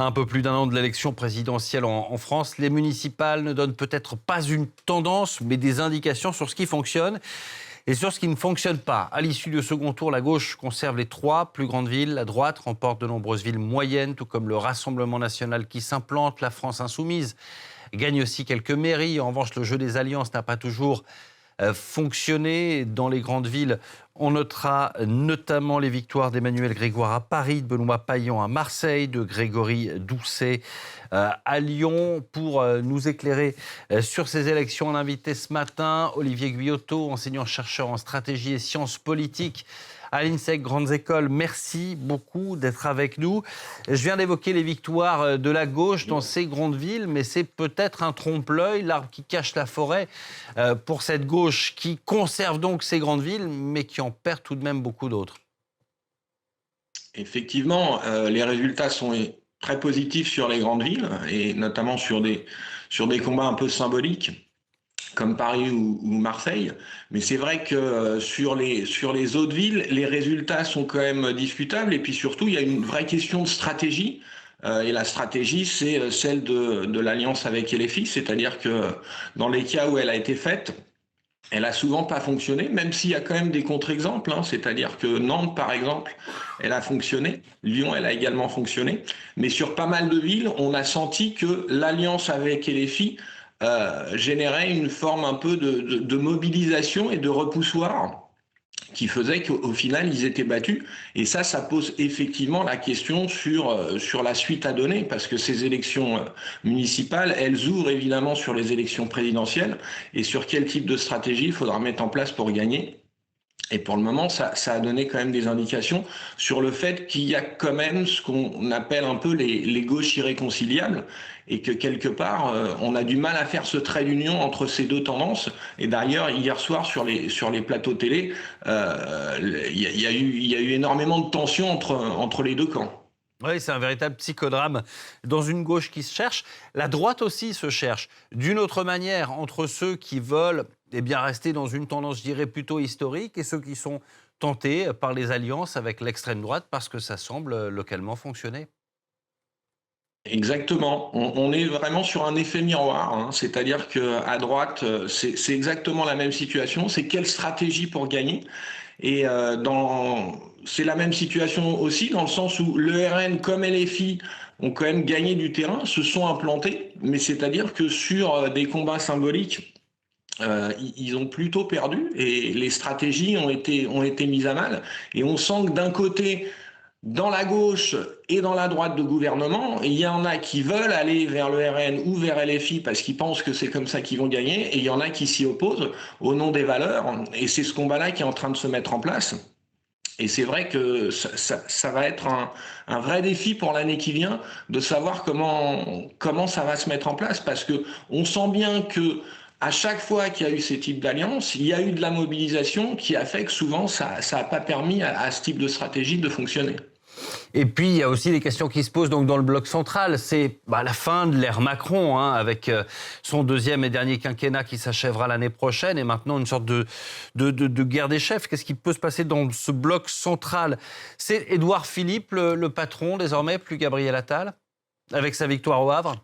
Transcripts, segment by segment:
Un peu plus d'un an de l'élection présidentielle en France, les municipales ne donnent peut-être pas une tendance, mais des indications sur ce qui fonctionne et sur ce qui ne fonctionne pas. À l'issue du second tour, la gauche conserve les 3 plus grandes villes. La droite remporte de nombreuses villes moyennes, tout comme le Rassemblement national qui s'implante. La France insoumise gagne aussi quelques mairies. En revanche, le jeu des alliances n'a pas toujours fonctionner. Dans les grandes villes, on notera notamment les victoires d'Emmanuel Grégoire à Paris, de Benoît Payan à Marseille, de Grégory Doucet à Lyon. Pour nous éclairer sur ces élections, on a invité ce matin Olivier Guyotto, enseignant-chercheur en stratégie et sciences politiques à l'INSEC Grandes Écoles. Merci beaucoup d'être avec nous. Je viens d'évoquer les victoires de la gauche dans ces grandes villes, mais c'est peut-être un trompe-l'œil, l'arbre qui cache la forêt pour cette gauche qui conserve donc ces grandes villes, mais qui en perd tout de même beaucoup d'autres. Effectivement, les résultats sont très positifs sur les grandes villes, et notamment sur des combats un peu symboliques, comme Paris ou Marseille. Mais c'est vrai que sur les autres villes, les résultats sont quand même discutables. Et puis surtout, il y a une vraie question de stratégie. Et la stratégie, c'est celle de l'alliance avec LFI. C'est-à-dire que dans les cas où elle a été faite, elle a souvent pas fonctionné, même s'il y a quand même des contre-exemples, hein. C'est-à-dire que Nantes, par exemple, elle a fonctionné. Lyon, elle a également fonctionné. Mais sur pas mal de villes, on a senti que l'alliance avec LFI générait une forme un peu de mobilisation et de repoussoir qui faisait qu'au final, ils étaient battus. Et ça pose effectivement la question sur la suite à donner, parce que ces élections municipales, elles ouvrent évidemment sur les élections présidentielles, et sur quel type de stratégie il faudra mettre en place pour gagner. Et pour le moment, ça a donné quand même des indications sur le fait qu'il y a quand même ce qu'on appelle un peu les gauches irréconciliables, et que quelque part, on a du mal à faire ce trait d'union entre ces deux tendances. Et d'ailleurs, hier soir, sur les plateaux télé, il y a eu énormément de tensions entre les deux camps. Oui, c'est un véritable psychodrame dans une gauche qui se cherche. La droite aussi se cherche d'une autre manière entre ceux qui veulent rester dans une tendance, je dirais, plutôt historique et ceux qui sont tentés par les alliances avec l'extrême droite parce que ça semble localement fonctionner. Exactement. On est vraiment sur un effet miroir, hein. C'est-à-dire qu'à droite, c'est exactement la même situation. C'est quelle stratégie pour gagner? Et c'est la même situation aussi dans le sens où le RN comme LFI ont quand même gagné du terrain, se sont implantés, mais c'est-à-dire que sur des combats symboliques, ils ont plutôt perdu et les stratégies ont été mises à mal. Et on sent que d'un côté, dans la gauche et dans la droite de gouvernement, il y en a qui veulent aller vers le RN ou vers LFI parce qu'ils pensent que c'est comme ça qu'ils vont gagner, et il y en a qui s'y opposent au nom des valeurs. Et c'est ce combat-là qui est en train de se mettre en place. Et c'est vrai que ça va être un vrai défi pour l'année qui vient de savoir comment ça va se mettre en place, parce que on sent bien que à chaque fois qu'il y a eu ces types d'alliances, il y a eu de la mobilisation qui a fait que souvent ça n'a pas permis à ce type de stratégie de fonctionner. Et puis, il y a aussi des questions qui se posent donc, dans le bloc central. C'est la fin de l'ère Macron, hein, avec son deuxième et dernier quinquennat qui s'achèvera l'année prochaine, et maintenant une sorte de guerre des chefs. Qu'est-ce qui peut se passer dans ce bloc central? C'est Édouard Philippe, le patron désormais, plus Gabriel Attal, avec sa victoire au Havre?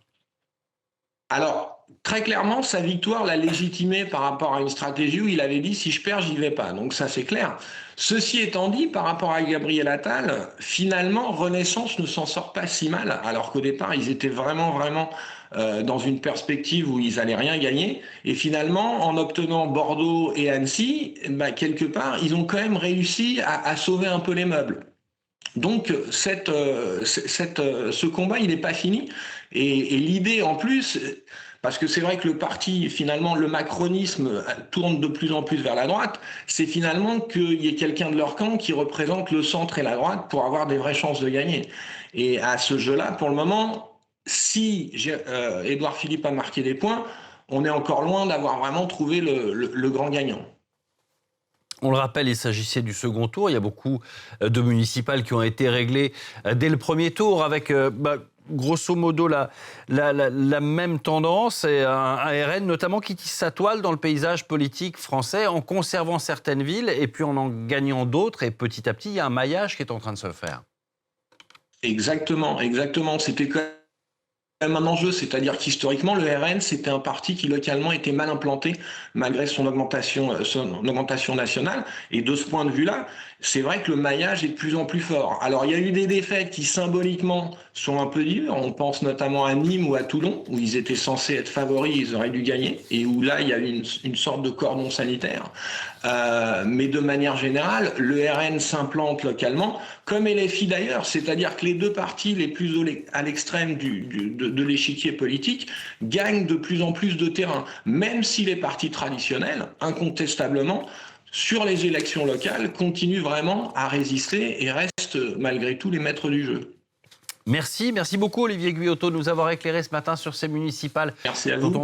Alors, très clairement, sa victoire l'a légitimé par rapport à une stratégie où il avait dit si je perds, j'y vais pas. Donc ça, c'est clair. Ceci étant dit, par rapport à Gabriel Attal, finalement, Renaissance ne s'en sort pas si mal, alors qu'au départ, ils étaient vraiment dans une perspective où ils allaient rien gagner. Et finalement, en obtenant Bordeaux et Annecy, quelque part, ils ont quand même réussi à sauver un peu les meubles. Donc ce combat, il n'est pas fini. Et l'idée en plus, parce que c'est vrai que le parti, finalement, le macronisme tourne de plus en plus vers la droite, c'est finalement qu'il y ait quelqu'un de leur camp qui représente le centre et la droite pour avoir des vraies chances de gagner. Et à ce jeu-là, pour le moment, si Édouard Philippe a marqué des points, on est encore loin d'avoir vraiment trouvé le grand gagnant. On le rappelle, il s'agissait du second tour. Il y a beaucoup de municipales qui ont été réglées dès le premier tour avec, grosso modo, la même tendance. Et un RN notamment qui tisse sa toile dans le paysage politique français en conservant certaines villes et puis en gagnant d'autres. Et petit à petit, il y a un maillage qui est en train de se faire. Exactement, exactement. C'était quand même un enjeu, c'est-à-dire qu'historiquement, le RN, c'était un parti qui localement était mal implanté malgré son augmentation nationale. Et de ce point de vue-là, c'est vrai que le maillage est de plus en plus fort. Alors, il y a eu des défaites qui symboliquement sont un peu dures. On pense notamment à Nîmes ou à Toulon, où ils étaient censés être favoris, ils auraient dû gagner, et où là, il y a eu une sorte de cordon sanitaire. Mais de manière générale, le RN s'implante localement, comme LFI d'ailleurs, c'est-à-dire que les deux partis les plus à l'extrême de l'échiquier politique gagnent de plus en plus de terrain, même si les partis traditionnels, incontestablement, sur les élections locales, continuent vraiment à résister et restent malgré tout les maîtres du jeu. Merci beaucoup Olivier Guyotto de nous avoir éclairé ce matin sur ces municipales. Merci à dont vous. on